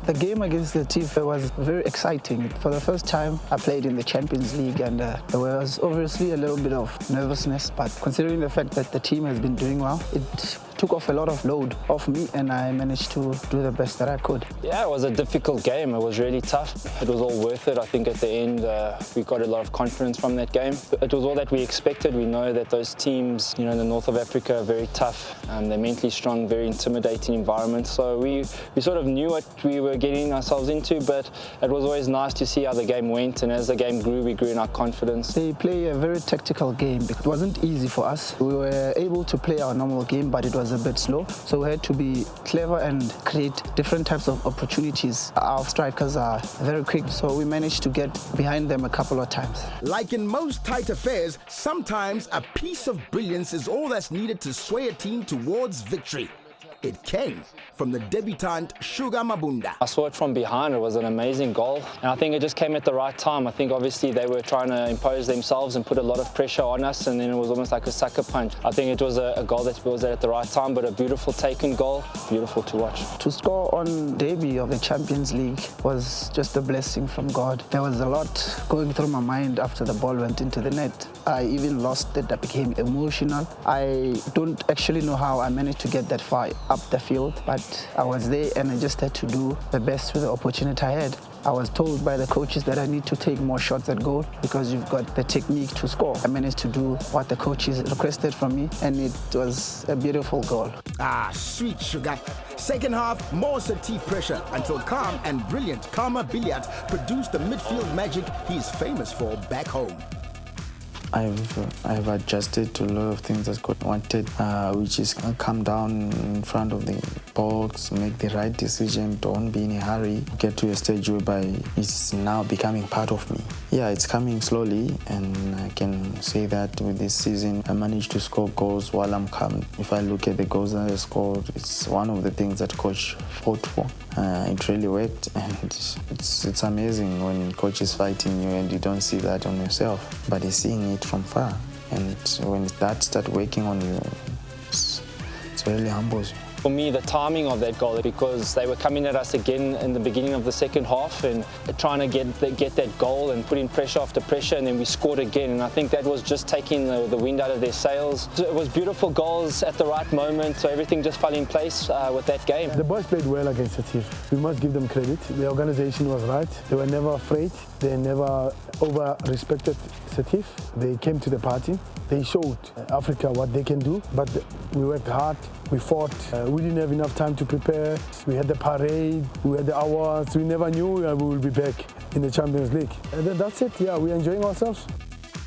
The game against Setif was very exciting. For the first time, I played in the Champions League, and there was obviously a little bit of nervousness, but considering the fact that the team has been doing well, it took off a lot of load off me, and I managed to do the best that I could. Yeah, it was a difficult game. It was really tough. It was all worth it. I think at the end, we got a lot of confidence from that game. It was all that we expected. We know that those teams, in the north of Africa are very tough. They're mentally strong, very intimidating environments. So we sort of knew what we were getting ourselves into, but it was always nice to see how the game went. And as the game grew, we grew in our confidence. They play a very tactical game. It wasn't easy for us. We were able to play our normal game, but it was a bit slow. So we had to be clever and create different types of opportunities. Our strikers are very quick, so we managed to get behind them a couple of times. Like in most tight affairs, sometimes a piece of brilliance is all that's needed to sway a team towards victory. It came from the debutant Sugar Mabunda. I saw it from behind. It was an amazing goal, and I think it just came at the right time. I think obviously they were trying to impose themselves and put a lot of pressure on us, and then it was almost like a sucker punch. I think it was a goal that was at the right time, but a beautiful taken goal, beautiful to watch. To score on debut of the Champions League was just a blessing from God. There was a lot going through my mind after the ball went into the net. I even lost it. I became emotional. I don't actually know how I managed to get that far up the field, but I was there and I just had to do the best with the opportunity I had. I was told by the coaches that I need to take more shots at goal because you've got the technique to score. I managed to do what the coaches requested from me, and it was a beautiful goal. Ah, sweet Sugar. Second half, more Setif pressure until calm and brilliant Karma Billiard produced the midfield magic he's famous for back home. I've adjusted to a lot of things that God wanted, which is calm down in front of the box, make the right decision, don't be in a hurry, get to a stage whereby it's now becoming part of me. Yeah, it's coming slowly, and I can say that with this season, I managed to score goals while I'm calm. If I look at the goals that I scored, it's one of the things that coach fought for. It really worked, and it's amazing when coach is fighting you and you don't see that on yourself, but he's seeing it from far. And when that starts working on you, it really humbles you. For me, the timing of that goal, because they were coming at us again in the beginning of the second half and trying to get that goal and putting pressure after pressure, and then we scored again. And I think that was just taking the wind out of their sails. It was beautiful goals at the right moment, so everything just fell in place with that game. The boys played well against Setif. We must give them credit. The organization was right. They were never afraid. They never over-respected Setif. They came to the party. They showed Africa what they can do, but we worked hard. We fought. We didn't have enough time to prepare. We had the parade. We had the hours. We never knew we will be back in the Champions League. And then that's it. Yeah, we're enjoying ourselves.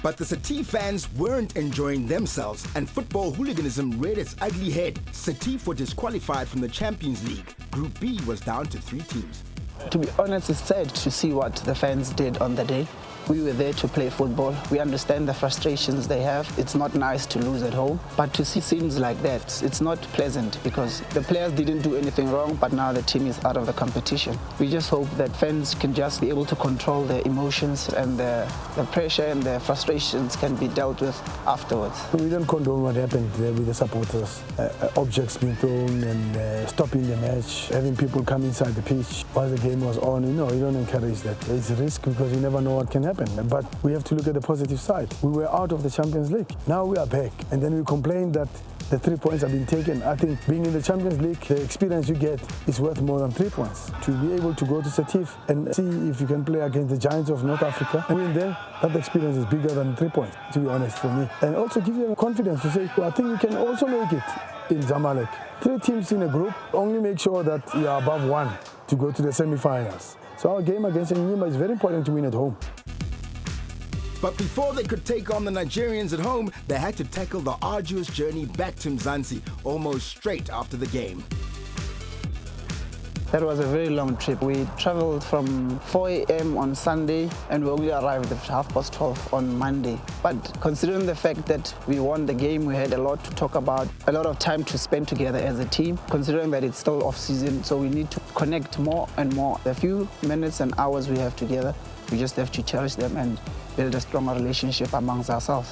But the Setif fans weren't enjoying themselves, and football hooliganism reared its ugly head. Setif were disqualified from the Champions League. Group B was down to 3 teams. To be honest, it's sad to see what the fans did on the day. We were there to play football. We understand the frustrations they have. It's not nice to lose at home, but to see scenes like that, it's not pleasant because the players didn't do anything wrong, but now the team is out of the competition. We just hope that fans can just be able to control their emotions, and the pressure and the frustrations can be dealt with afterwards. We don't condone what happened there with the supporters. Objects being thrown and stopping the match, having people come inside the pitch while the game was on. You don't encourage that. It's a risk because you never know what can happen. But we have to look at the positive side. We were out of the Champions League. Now we are back. And then we complain that the 3 points have been taken. I think being in the Champions League, the experience you get is worth more than 3 points. To be able to go to Setif and see if you can play against the giants of North Africa and win there, that experience is bigger than 3 points, to be honest, for me. And also give you confidence to say, well, I think we can also make it in Zamalek. 3 teams in a group, only make sure that you are above 1 to go to the semi-finals. So our game against Enyimba is very important to win at home. But before they could take on the Nigerians at home, they had to tackle the arduous journey back to Mzansi almost straight after the game. That was a very long trip. We traveled from 4 a.m. on Sunday and we only arrived at 12:30 on Monday. But considering the fact that we won the game, we had a lot to talk about, a lot of time to spend together as a team, considering that it's still off-season, so we need to connect more and more. The few minutes and hours we have together, we just have to cherish them and build a stronger relationship amongst ourselves.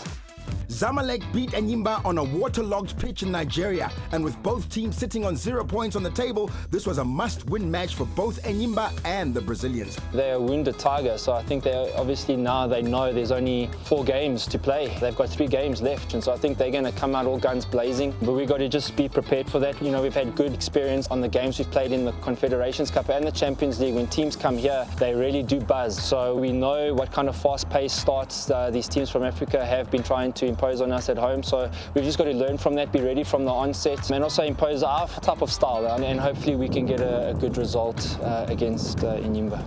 Zamalek beat Enyimba on a waterlogged pitch in Nigeria, and with both teams sitting on 0 points on the table, this was a must-win match for both Enyimba and the Brazilians. They're a wounded tiger, so I think they obviously now they know there's only 4 games to play. They've got 3 games left, and so I think they're going to come out all guns blazing. But we've got to just be prepared for that. You know, we've had good experience on the games we've played in the Confederations Cup and the Champions League. When teams come here, they really do buzz. So we know what kind of fast-paced starts these teams from Africa have been trying to impose on us at home. So we've just got to learn from that, be ready from the onset, and also impose our type of style, and hopefully we can get a good result against Enyimba.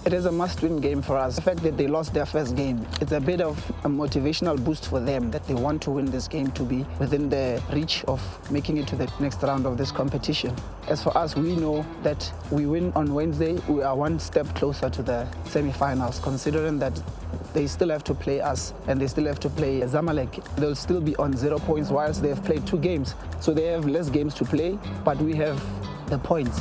It is a must-win game for us. The fact that they lost their first game, it's a bit of a motivational boost for them that they want to win this game to be within the reach of making it to the next round of this competition. As for us, we know that we win on Wednesday, we are one step closer to the semi-finals, considering that they still have to play us and they still have to play Zamalek. They'll still be on 0 points whilst they have played 2 games. So they have less games to play, but we have the points.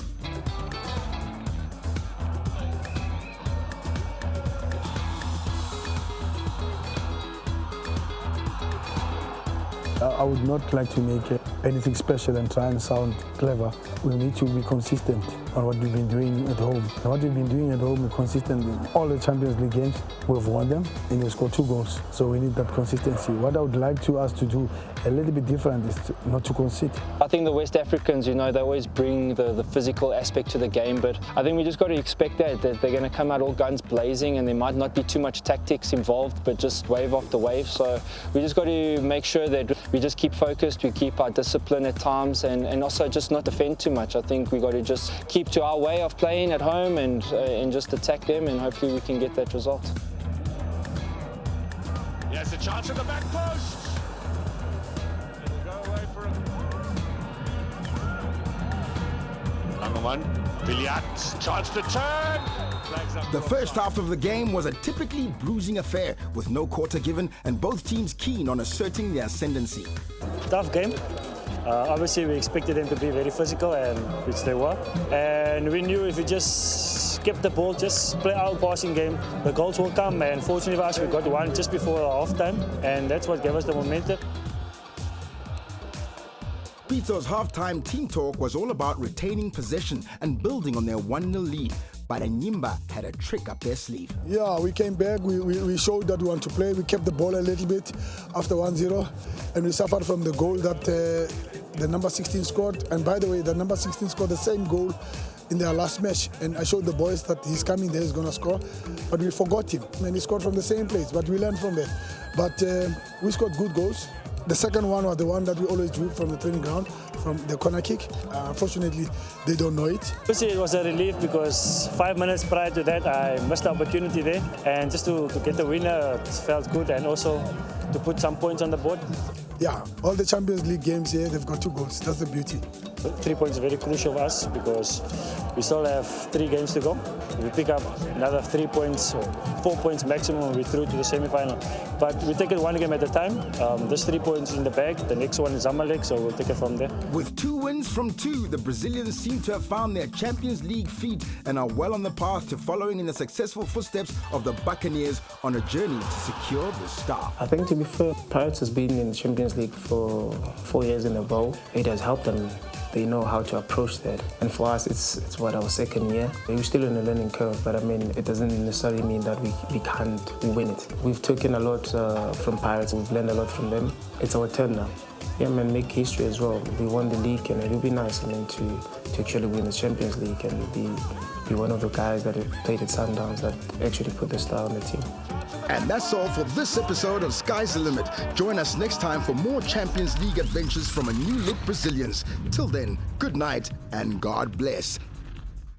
I would not like to make anything special and try and sound clever. We need to be consistent on what we've been doing at home. And what we've been doing at home is consistent in all the Champions League games. We've won them and we've scored 2 goals. So we need that consistency. What I would like us to do a little bit different is not to concede. I think the West Africans, you know, they always bring the physical aspect to the game, but I think we just got to expect that they're going to come out all guns blazing, and there might not be too much tactics involved, but just wave after wave. So we just got to make sure that we just keep focused, we keep our discipline at times, and also just not defend too much. I think we got to just keep to our way of playing at home and just attack them, and hopefully we can get that result. Yes, a chance at the back post. It'll go away for him. Number 1, Billiat, chance to turn. The first half of the game was a typically bruising affair, with no quarter given and both teams keen on asserting their ascendancy. Tough game. Obviously, we expected them to be very physical, and which they were. And we knew if we just kept the ball, just play our passing game, the goals will come. And fortunately for us, we got one just before halftime, and that's what gave us the momentum. Pitso's halftime team talk was all about retaining possession and building on their 1-0 lead. But Enyimba had a trick up their sleeve. Yeah, we came back, we showed that we want to play, we kept the ball a little bit after 1-0, and we suffered from the goal that the number 16 scored. And by the way, the number 16 scored the same goal in their last match, and I showed the boys that he's coming there, he's going to score, but we forgot him, and he scored from the same place, but we learned from that. But we scored good goals. The second one was the one that we always do from the training ground, from the corner kick. Unfortunately, they don't know it. Obviously, it was a relief because 5 minutes prior to that, I missed the opportunity there. And just to get the winner, it felt good, and also to put some points on the board. Yeah, all the Champions League games here, they've got 2 goals. That's the beauty. 3 points is very crucial for us because we still have 3 games to go. If we pick up another 3 points or 4 points maximum, we're through to the semi-final. But we take it 1 game at a time. There's 3 points in the bag. The next one is Zamalek, so we'll take it from there. With 2 wins from 2, the Brazilians seem to have found their Champions League feet and are well on the path to following in the successful footsteps of the Buccaneers on a journey to secure the star. I think, to be fair, Pirates has been in the Champions League for 4 years in a row. It has helped them. They know how to approach that. And for us, it's what, our 2nd year. We're still in a learning curve, but I mean, it doesn't necessarily mean that we can't win it. We've taken a lot from Pirates. We've learned a lot from them. It's our turn now. Yeah, man, make history as well. We won the league, and it would be nice, I mean, to actually win the Champions League and be one of the guys that have played at Sundowns that actually put the star on the team. And that's all for this episode of Sky's the Limit. Join us next time for more Champions League adventures from a new look Brazilians. Till then, good night and God bless.